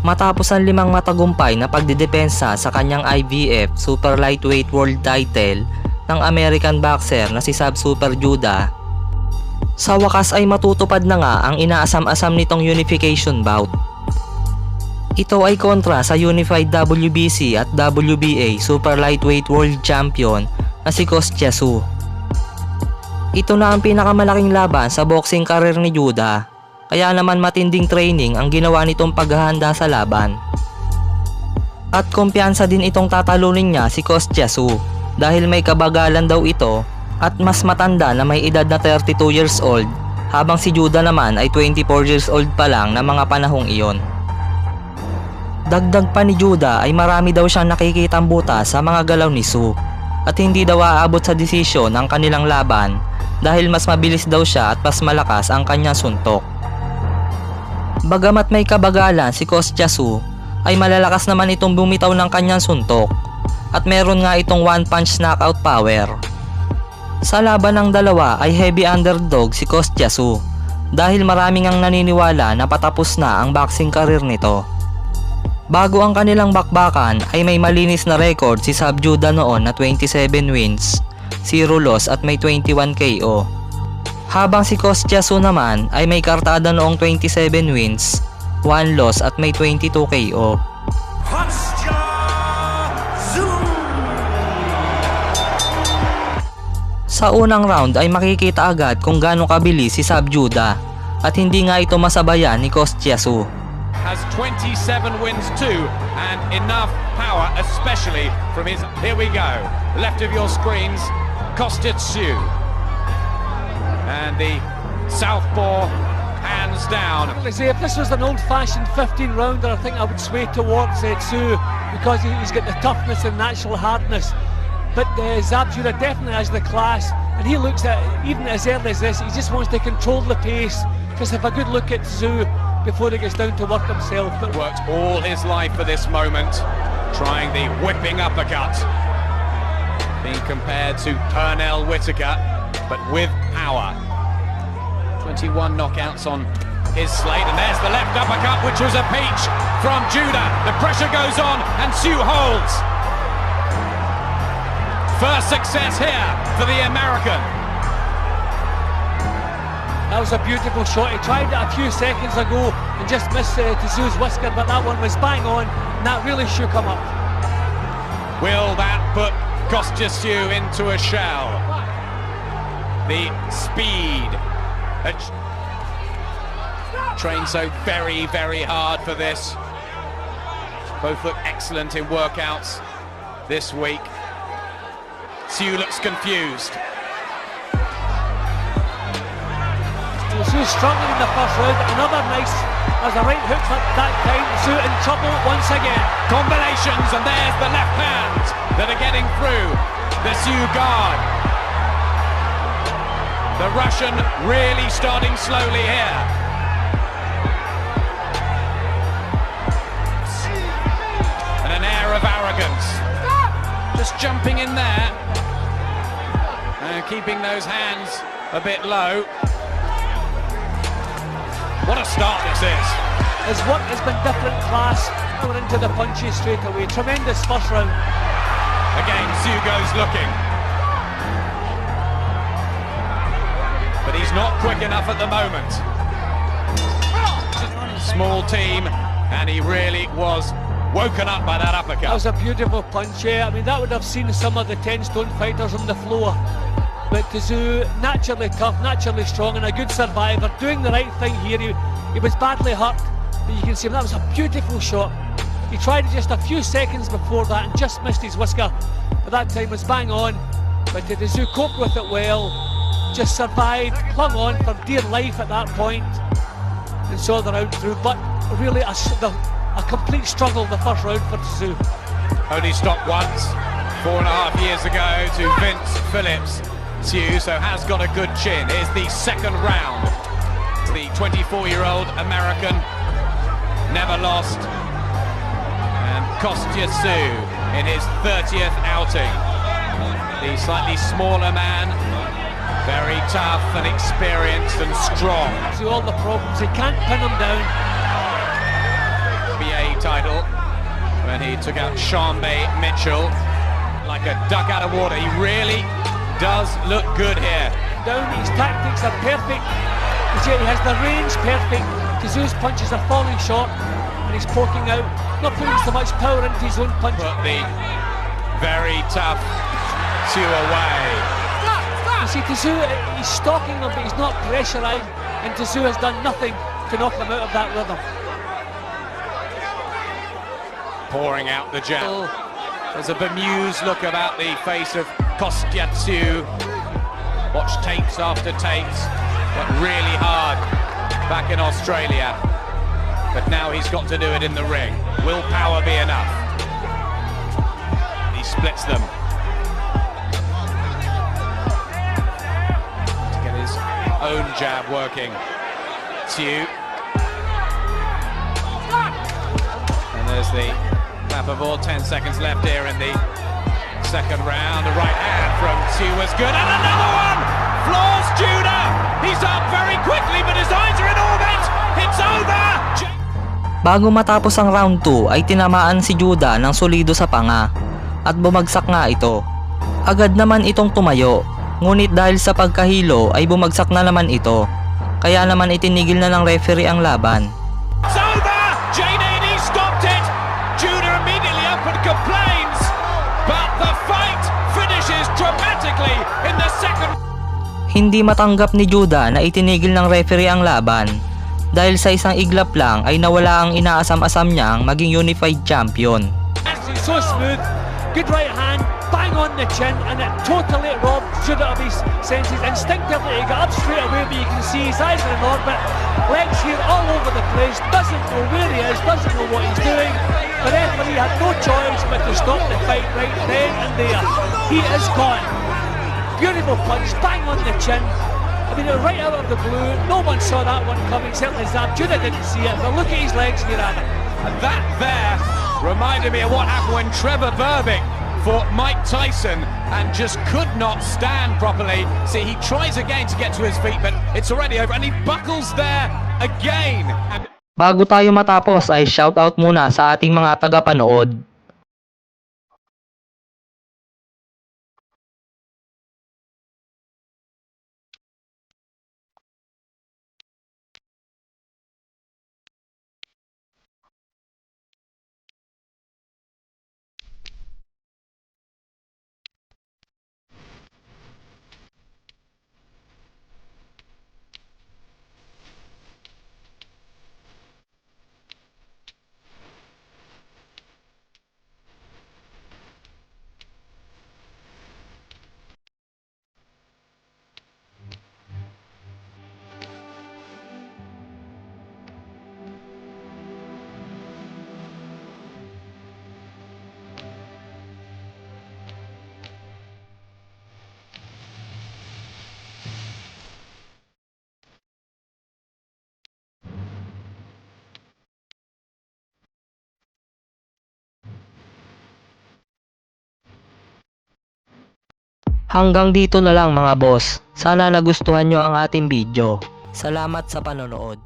Matapos ang 5 matagumpay na pagdidepensa sa kanyang IBF Super Lightweight World Title ng American boxer na si Sub Super Judah, sa wakas ay matutupad na nga ang inaasam-asam nitong unification bout. Ito ay kontra sa Unified WBC at WBA Super Lightweight World Champion na si Kostya Tszyu. Ito na ang pinakamalaking laban sa boxing career ni Judah, kaya naman matinding training ang ginawa nitong paghahanda sa laban. At kumpiyansa din itong tatalunin niya si Kostya Tszyu dahil may kabagalan daw ito at mas matanda na may edad na 32 years old, habang si Judah naman ay 24 years old pa lang na mga panahong iyon. Dagdag pa ni Judah ay marami daw siyang nakikitang butas sa mga galaw ni Tszyu at hindi daw aabot sa desisyon ang kanilang laban dahil mas mabilis daw siya at mas malakas ang kanyang suntok. Bagamat may kabagalan si Kostya Tszyu, ay malalakas naman itong bumitaw ng kanyang suntok at meron nga itong one punch knockout power. Sa laban ng dalawa ay heavy underdog si Kostya Tszyu dahil maraming ang naniniwala na patapos na ang boxing career nito. Bago ang kanilang bakbakan ay may malinis na record si Sub Judah noon na 27 wins, 0 loss at may 21 KO. Habang si Kostya Tszyu naman ay may kartada noong 27 wins, 1 loss at may 22 KO. Kostya Tszyu! Sa unang round ay makikita agad kung gaano kabilis si Sub Judah at hindi nga ito masabayan ni Kostya Tszyu. Has 27 wins too, and enough power, especially from his, here we go, left of your screens, Kostya Tszyu. And the southpaw hands down. If this was an old-fashioned 15-rounder, I think I would sway towards Tszyu because he's got the toughness and natural hardness. But Sub Judah definitely has the class, and he looks at, even as early as this, he just wants to control the pace. Just have a good look at Tszyu before he gets down to work himself. But Worked all his life for this moment, trying the whipping uppercut. Being compared to Pernell Whitaker, but with power. 21 knockouts on his slate, and there's the left uppercut, which was a peach from Judah. The pressure goes on, and Tszyu holds. First success here for the American. that was a beautiful shot. He tried it a few seconds ago and just missed Tszyu's whisker, but that one was bang on, and that really shook him up. Will that put Kostya Tszyu into a shell? The speed. Trained so very, very hard for this. Both look excellent in workouts this week. Tszyu looks confused. Tszyu struggling in the first round. Another nice, there's a right hook that time. Tszyu in trouble once again. Combinations, and there's the left hand that are getting through the Tszyu guard. The Russian really starting slowly here. And an air of arrogance. Just jumping in there. And keeping those hands a bit low. What a start this is. His work has been different class. Going into the punches straight away. Tremendous first round. Again, Tszyu goes looking. But he's not quick enough at the moment. Small team, and he really was woken up by that uppercut. That was a beautiful punch, yeah. I mean, that would have seen some of the 10-stone fighters on the floor. But Tszyu, naturally tough, naturally strong, and a good survivor, doing the right thing here. He was badly hurt, but you can see that was a beautiful shot. He tried it just a few seconds before that and just missed his whisker. But that time was bang on. But Tszyu coped with it well, just survived, clung on for dear life at that point, and saw the round through. But really a complete struggle the first round for Tszyu. Only stopped once, 4.5 years ago, to Vince Phillips. Tszyu, so has got a good chin. Here's the second round. The 24-year-old American never lost. And Kostya Tszyu in his 30th outing. The slightly smaller man, very tough and experienced and strong. See all the problems, he can't pin him down. NBA title when he took out Shambe Mitchell like a duck out of water. He really does look good here. Down, his tactics are perfect. He has the range perfect. Tszyu's punches are falling short and he's poking out, not putting so much power into his own punch. Put the very tough Tszyu away. You see, Tszyu, he's stalking him, but he's not pressurising, and Tszyu has done nothing to knock him out of that rhythm. Pouring out the jab. There's a bemused look about the face of Kostya Tszyu. Watch tapes after tapes, but really hard back in Australia. But now he's got to do it in the ring. Will power be enough? He splits them. To get his own jab working. Tszyu. And there's the tap of all. 10 seconds left here in the second round. The right hand from Tszyu was good. And another one! Floors Judah! He's up very quickly, but his eyes are in orbit! It's over! Bago matapos ang round 2 ay tinamaan si Judah ng solido sa panga at bumagsak nga ito. Agad naman itong tumayo, ngunit dahil sa pagkahilo ay bumagsak na naman ito. Kaya naman itinigil na ng referee ang laban. It's over! J-Nady stopped it! Judah immediately up and complains, but the fight finishes dramatically in the second. Hindi matanggap ni Judah na itinigil ng referee ang laban dahil sa isang iglap lang ay nawala ang inaasam-asam niyang maging unified champion. It's so smooth, good right hand, bang on the chin, and it totally robbed Judah of his senses. Instinctively he got up straight away, but you can see his eyes are in orbit, legs here all over the place, doesn't know where he is, doesn't know what he's doing. The referee had no choice but to stop the fight right then and there. He is gone. Beautiful punch, bang on the chin. I mean, right out of the blue. No one saw that one coming, certainly Zab. Judah didn't see it, but look at his legs here, Adam. And that there reminded me of what happened when Trevor Berbick fought Mike Tyson and just could not stand properly. See, he tries again to get to his feet, but it's already over, and he buckles there again. And Bago tayo matapos ay shoutout muna sa ating mga tagapanood. Hanggang dito na lang mga boss. Sana nagustuhan nyo ang ating video. Salamat sa panonood.